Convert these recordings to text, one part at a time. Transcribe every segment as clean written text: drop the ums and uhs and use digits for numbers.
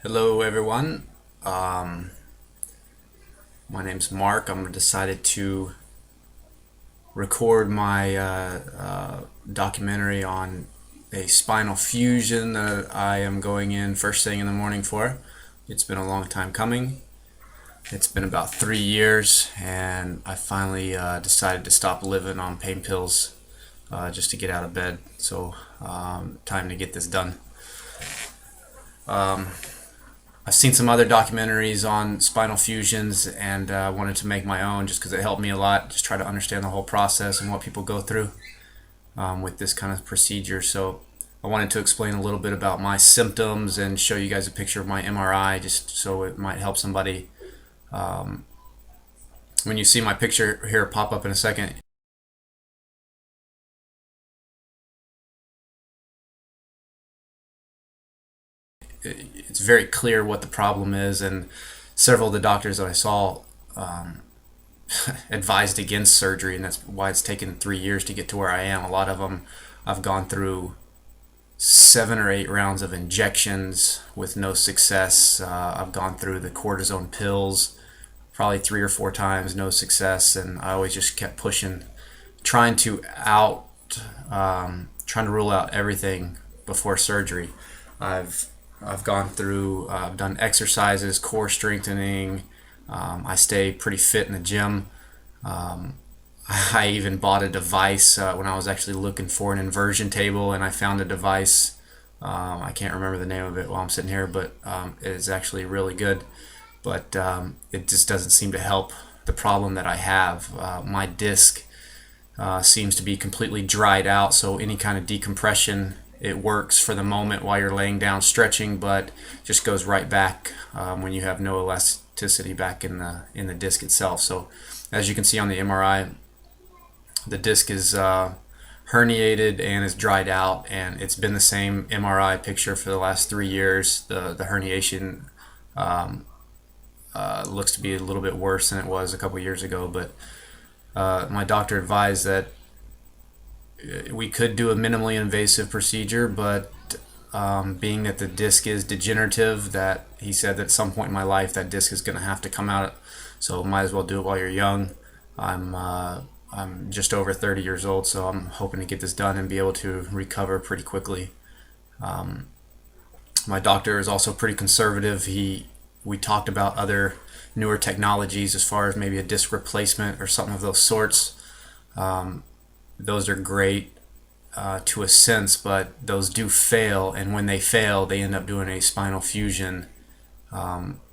Hello everyone. Um, my name's Mark. I'm decided to record my documentary on a spinal fusion that I am going in first thing in the morning for. It's been a long time coming. It's been about 3 years, and I finally decided to stop living on pain pills just to get out of bed. So, time to get this done. I've seen some other documentaries on spinal fusions and wanted to make my own just because it helped me a lot. Just try to understand the whole process and what people go through with this kind of procedure. So I wanted to explain a little bit about my symptoms and show you guys a picture of my MRI just so it might help somebody. When you see my picture here pop up in a second, it's very clear what the problem is, and several of the doctors that I saw advised against surgery, and that's why it's taken 3 years to get to where I am. A lot of them, I've gone through 7 or 8 rounds of injections with no success. I've gone through the cortisone pills probably 3 or 4 times, no success, and I always just kept pushing, trying to trying to rule out everything before surgery. I've I've gone through, I've done exercises, core strengthening. I stay pretty fit in the gym. I even bought a device when I was actually looking for an inversion table, and I found a device. I can't remember the name of it while I'm sitting here, but it is actually really good. But it just doesn't seem to help the problem that I have. My disc seems to be completely dried out, so any kind of decompression, it works for the moment while you're laying down stretching, but just goes right back when you have no elasticity back in the disc itself. So as you can see on the MRI, the disc is herniated and is dried out, and it's been the same MRI picture for the last 3 years. The herniation looks to be a little bit worse than it was a couple years ago, but my doctor advised that we could do a minimally invasive procedure, but being that the disc is degenerative, that he said that at some point in my life that disc is going to have to come out, so might as well do it while you're young. I'm just over 30 years old, so I'm hoping to get this done and be able to recover pretty quickly. My doctor is also pretty conservative. We talked about other newer technologies as far as maybe a disc replacement or something of those sorts. Those are great to a sense, but those do fail, and when they fail, they end up doing a spinal fusion,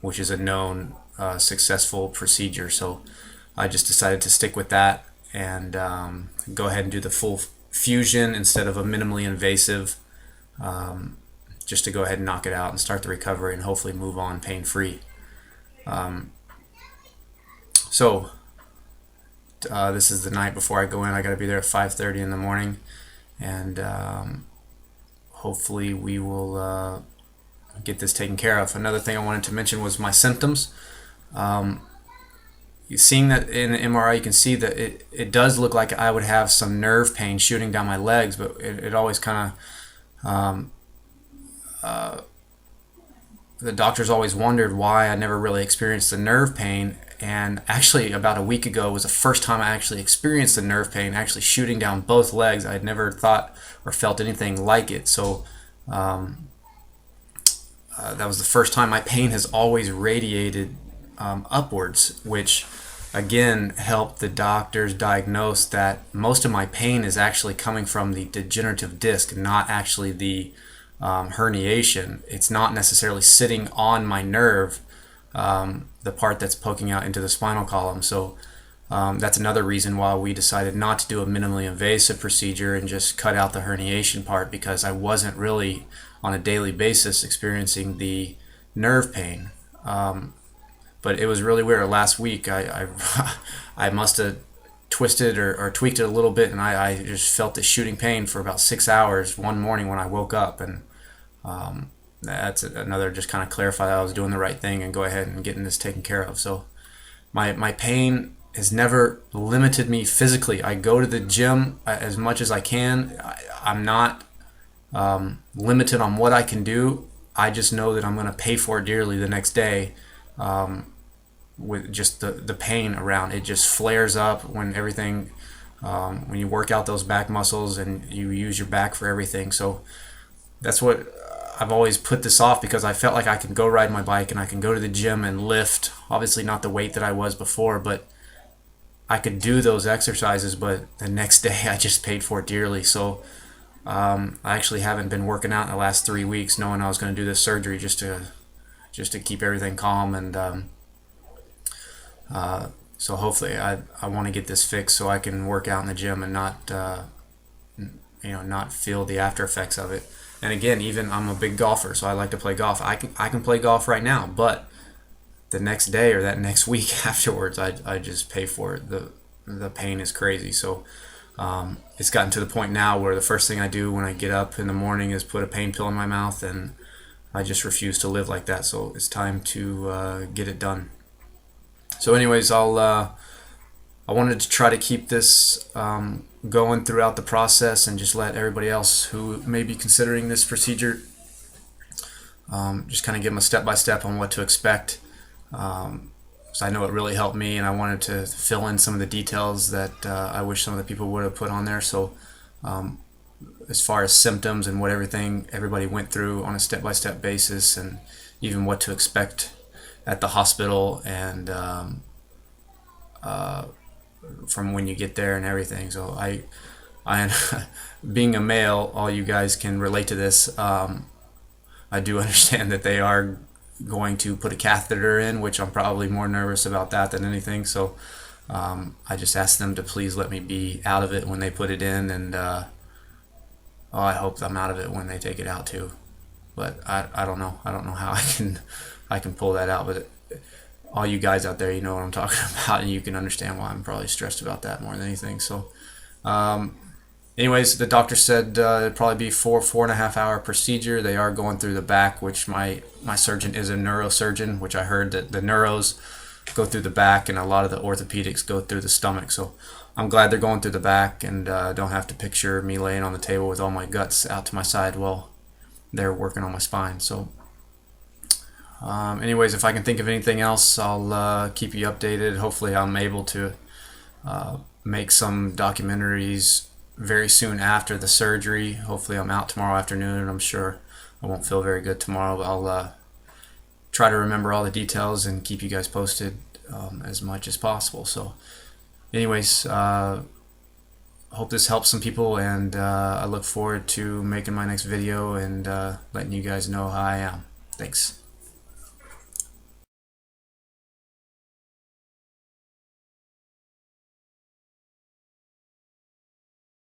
which is a known successful procedure. So I just decided to stick with that and go ahead and do the full fusion instead of a minimally invasive, just to go ahead and knock it out and start the recovery and hopefully move on pain-free. So this is the night before I go in. I got to be there at 5:30 in the morning, and hopefully we will get this taken care of. Another thing I wanted to mention was my symptoms. Seeing that in the MRI, you can see that it does look like I would have some nerve pain shooting down my legs, but it always kind of the doctors always wondered why I never really experienced the nerve pain. And actually, about a week ago was the first time I actually experienced the nerve pain, actually shooting down both legs. I had never thought or felt anything like it. So that was the first time. My pain has always radiated upwards, which again helped the doctors diagnose that most of my pain is actually coming from the degenerative disc, not actually the herniation. It's not necessarily sitting on my nerve, the part that's poking out into the spinal column. So that's another reason why we decided not to do a minimally invasive procedure and just cut out the herniation part, because I wasn't really on a daily basis experiencing the nerve pain. But it was really weird. Last week I must have twisted or tweaked it a little bit, and I just felt this shooting pain for about 6 hours one morning when I woke up, and that's another just kind of clarify that I was doing the right thing and go ahead and getting this taken care of. So my pain has never limited me physically. I go to the gym as much as I can. I'm not limited on what I can do. I just know that I'm going to pay for it dearly the next day, with just the pain around it just flares up when everything, when you work out those back muscles and you use your back for everything. So that's what I've always put this off, because I felt like I can go ride my bike and I can go to the gym and lift, obviously not the weight that I was before, but I could do those exercises. But the next day I just paid for it dearly. So I actually haven't been working out in the last 3 weeks, knowing I was going to do this surgery, just to keep everything calm. And so hopefully I want to get this fixed so I can work out in the gym and not feel the after effects of it. And again, even I'm a big golfer, so I like to play golf. I can play golf right now, but the next day or that next week afterwards, I just pay for it. The pain is crazy. So it's gotten to the point now where the first thing I do when I get up in the morning is put a pain pill in my mouth, and I just refuse to live like that. So it's time to get it done. So anyways, I wanted to try to keep this going throughout the process, and just let everybody else who may be considering this procedure just kind of give them a step-by-step on what to expect. So I know it really helped me, and I wanted to fill in some of the details that I wish some of the people would have put on there. So as far as symptoms and what everybody went through on a step-by-step basis, and even what to expect at the hospital, and from when you get there and everything. So I being a male, all you guys can relate to this. I do understand that they are going to put a catheter in, which I'm probably more nervous about that than anything. So I just asked them to please let me be out of it when they put it in, and I hope I'm out of it when they take it out too. But I don't know. I don't know how I can pull that out. But all you guys out there, you know what I'm talking about, and you can understand why I'm probably stressed about that more than anything. So anyways, the doctor said it'd probably be 4.5 hour procedure. They are going through the back, which my surgeon is a neurosurgeon, which I heard that the neuros go through the back and a lot of the orthopedics go through the stomach. So I'm glad they're going through the back, and don't have to picture me laying on the table with all my guts out to my side while they're working on my spine. So anyways, if I can think of anything else, I'll keep you updated. Hopefully I'm able to make some documentaries very soon after the surgery. Hopefully I'm out tomorrow afternoon, and I'm sure I won't feel very good tomorrow, but I'll try to remember all the details and keep you guys posted as much as possible. So anyways, hope this helps some people, and I look forward to making my next video and letting you guys know how I am. Thanks.